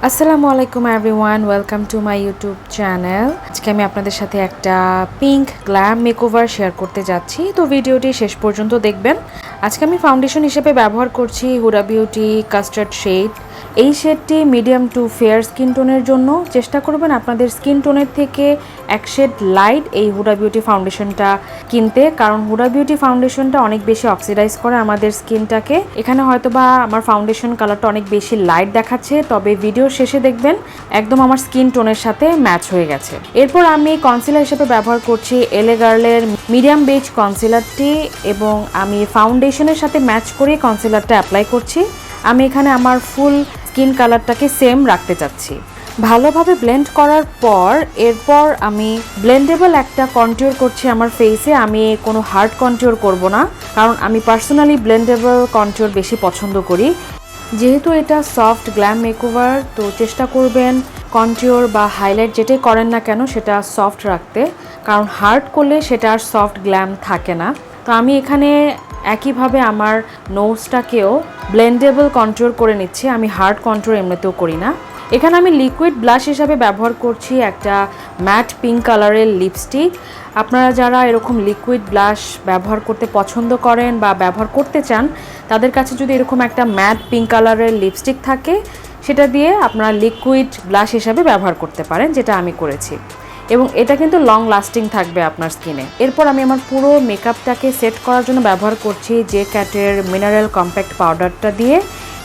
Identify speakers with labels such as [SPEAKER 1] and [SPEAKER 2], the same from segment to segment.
[SPEAKER 1] আসসালামু আলাইকুম everyone, welcome to my YouTube channel. আজকে আমি আপনাদের সাথে একটা পিঙ্ক গ্ল্যাম মেকওভার শেয়ার করতে যাচ্ছি, তো ভিডিওটি শেষ পর্যন্ত দেখবেন। আজকে আমি ফাউন্ডেশন হিসেবে ব্যবহার করছি হুডা বিউটি কাস্টার্ড শেড। এই শেডটি মিডিয়াম টু ফেয়ার স্কিন টোনের জন্য। চেষ্টা করবেন আপনাদের স্কিন টোনের থেকে এক শেড লাইট এই হুডা বিউটি ফাউন্ডেশনটা কিনতে, কারণ হুডা বিউটি ফাউন্ডেশনটা অনেক বেশি অক্সিডাইজ করে আমাদের স্কিনটাকে। এখানে হয়তোবা আমার ফাউন্ডেশন কালারটা অনেক বেশি লাইট দেখাচ্ছে, তবে ভিডিও শেষে দেখবেন একদম আমার স্কিন টোনের সাথে ম্যাচ হয়ে গেছে। এরপর আমি কনসিলার হিসেবে ব্যবহার করছি এলে গার্লের মিডিয়াম বেজ কনসিলারটি, এবং আমি ফাউন্ডেশনের সাথে ম্যাচ করে কনসিলারটা অ্যাপ্লাই করছি। আমি এখানে আমার ফুল স্কিন কালারটাকে সেম রাখতে চাচ্ছি। ভালোভাবে ব্লেন্ড করার পর এরপর আমি ব্লেন্ডেবল একটা কন্ট্যুর করছি আমার ফেসে। আমি কোনো হার্ড কন্ট্যুর করব না, কারণ আমি পার্সোনালি ব্লেন্ডেবল কন্ট্যুর বেশি পছন্দ করি। যেহেতু এটা সফট গ্ল্যাম মেকওভার, তো চেষ্টা করবেন কন্ট্যুর বা হাইলাইট যেটাই করেন না কেন সেটা সফট রাখতে, কারণ হার্ড করলে সেটা আর সফট গ্ল্যাম থাকে না। তো আমি এখানে একইভাবে আমার নোজটাকেও ব্লেন্ডেবল কন্ট্যুর করে নিচ্ছি। আমি হার্ড কন্ট্যুর এমনিতেও করি না। এখানে আমি লিকুইড ব্লাশ হিসাবে ব্যবহার করছি একটা ম্যাট পিঙ্ক কালারের লিপস্টিক। আপনারা যারা এরকম লিকুইড ব্লাশ ব্যবহার করতে পছন্দ করেন বা ব্যবহার করতে চান, তাদের কাছে যদি এরকম একটা ম্যাট পিঙ্ক কালারের লিপস্টিক থাকে, সেটা দিয়ে আপনারা লিকুইড ব্লাশ হিসাবে ব্যবহার করতে পারেন, যেটা আমি করেছি। এবং এটা কিন্তু লং লাস্টিং থাকবে আপনার স্কিনে। এরপর আমি আমার পুরো মেকআপটাকে সেট করার জন্য ব্যবহার করছি যে ক্যাটের মিনারেল কম্প্যাক্ট পাউডারটা দিয়ে।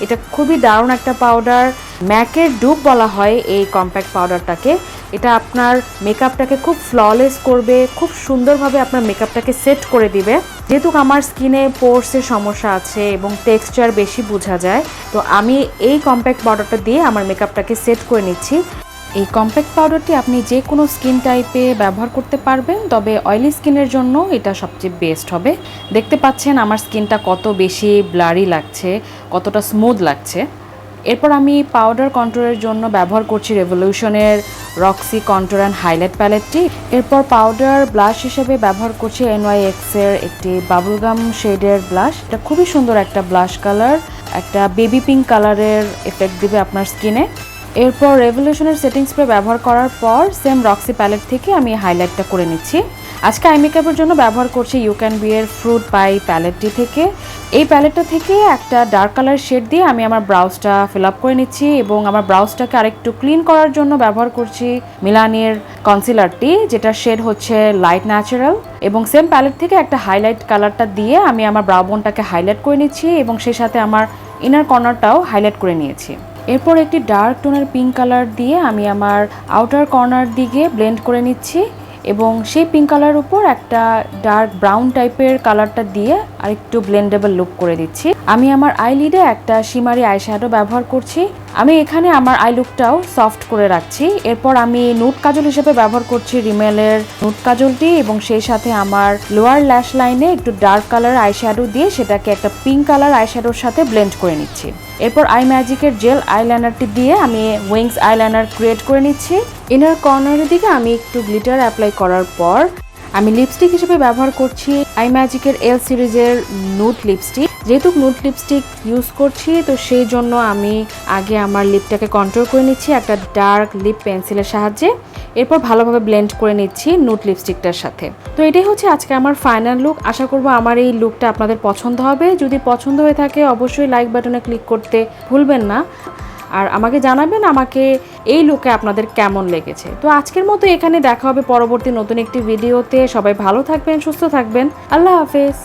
[SPEAKER 1] এটা খুবই দারুণ একটা পাউডার, ম্যাকের ডুপ বলা হয় এই কম্প্যাক্ট পাউডারটাকে। এটা আপনার মেকআপটাকে খুব ফ্ললেস করবে, খুব সুন্দরভাবে আপনার মেকআপটাকে সেট করে দিবে। যেহেতু আমার স্কিনে পোরসের সমস্যা আছে এবং টেক্সচার বেশি বোঝা যায়, তো আমি এই কম্প্যাক্ট পাউডারটা দিয়ে আমার মেকআপটাকে সেট করে নিচ্ছি। এই কম্প্যাক্ট পাউডারটি আপনি যে কোনো স্কিন টাইপে ব্যবহার করতে পারবেন, তবে অয়েলি স্কিনের জন্য এটা সবচেয়ে বেস্ট হবে। দেখতে পাচ্ছেন আমার স্কিনটা কত বেশি ব্লারি লাগছে, কতটা স্মুথ লাগছে। এরপর আমি পাউডার কন্ট্যুরের জন্য ব্যবহার করছি রেভলিউশনের রক্সি কন্ট্যুর অ্যান্ড হাইলাইট প্যালেটটি। এরপর পাউডার ব্লাশ হিসেবে ব্যবহার করছি NYX-এর একটি বাবলগাম শেডের ব্লাশ। এটা খুবই সুন্দর একটা ব্লাশ কালার, একটা বেবি পিঙ্ক কালারের এফেক্ট দিবে আপনার স্কিনে। এরপর রেভলিউশনের সেটিং স্প্রে ব্যবহার করার পর সেম রক্সি প্যালেট থেকে আমি হাইলাইটটা করে নিচ্ছি। আজকে আই মেকআপের জন্য ব্যবহার করছি ইউ ক্যান বি এর ফ্রুট পাই প্যালেটটি থেকে। এই প্যালেটটা থেকে একটা ডার্ক কালার শেড দিয়ে আমি আমার ব্রাউজটা ফিল আপ করে নিচ্ছি, এবং আমার ব্রাউজটাকে আরেকটু ক্লিন করার জন্য ব্যবহার করছি মিলানির কনসিলারটি, যেটা শেড হচ্ছে লাইট ন্যাচারাল। এবং সেম প্যালেট থেকে একটা হাইলাইট কালারটা দিয়ে আমি আমার ব্রাউ বোনটাকে হাইলাইট করে নিচ্ছি, এবং সেই সাথে আমার ইনার কর্নারটাও হাইলাইট করে নিয়েছি। এরপর একটি ডার্ক টোনের পিঙ্ক কালার দিয়ে আমি আমার আউটার কর্নার দিকে ব্লেন্ড করে নিচ্ছি, এবং সেই পিঙ্ক কালার উপর একটা ডার্ক ব্রাউন টাইপের কালারটা দিয়ে আরেকটু ব্লেন্ডেবল লুক করে দিচ্ছি। আমি আমার আইলিডে একটা শিমারি আইশ্যাডো ব্যবহার করছি। আমি এখানে আমার আই লুকটাও সফট করে রাখছি। এরপর আমি নুড কাজল হিসেবে ব্যবহার করছি রিমেলের নুড কাজলটি, এবং সেই সাথে আমার লোয়ার ল্যাশ লাইনে একটু ডার্ক কালার আইশ্যাডো দিয়ে সেটাকে একটা পিঙ্ক কালার আইশ্যাডোর সাথে ব্লেন্ড করে নিচ্ছি। এরপর আই ম্যাজিকের জেল আইলাইনারটি দিয়ে আমি উইংস আইলাইনার ক্রিয়েট করে নিচ্ছি। ইনার কর্নারের দিকে আমি একটু গ্লিটার অ্যাপ্লাই করার পর আমি লিপস্টিক হিসেবে ব্যবহার করছি আই ম্যাজিকের এল সিরিজের নুড লিপস্টিক। যেহেতু নুড লিপস্টিক ইউজ করছি, তো সেই জন্য আমি আগে আমার লিপটাকে কন্ট্রোল করে নিচ্ছি একটা ডার্ক লিপ পেন্সিলের সাহায্যে। এরপর ভালোভাবে ব্লেন্ড করে নিচ্ছি নুড লিপস্টিকটার সাথে। তো এটাই হচ্ছে আজকে আমার ফাইনাল লুক। আশা করব আমার এই লুকটা আপনাদের পছন্দ হবে। যদি পছন্দ হয়ে থাকে অবশ্যই লাইক বাটনে ক্লিক করতে ভুলবেন না, আর আমাকে জানাবেন আমাকে এই লুকে আপনাদের কেমন লেগেছে। তো আজকের মতো এখানে দেখা হবে পরবর্তী নতুন একটি ভিডিওতে। সবাই ভালো থাকবেন, সুস্থ থাকবেন। আল্লাহ হাফেজ।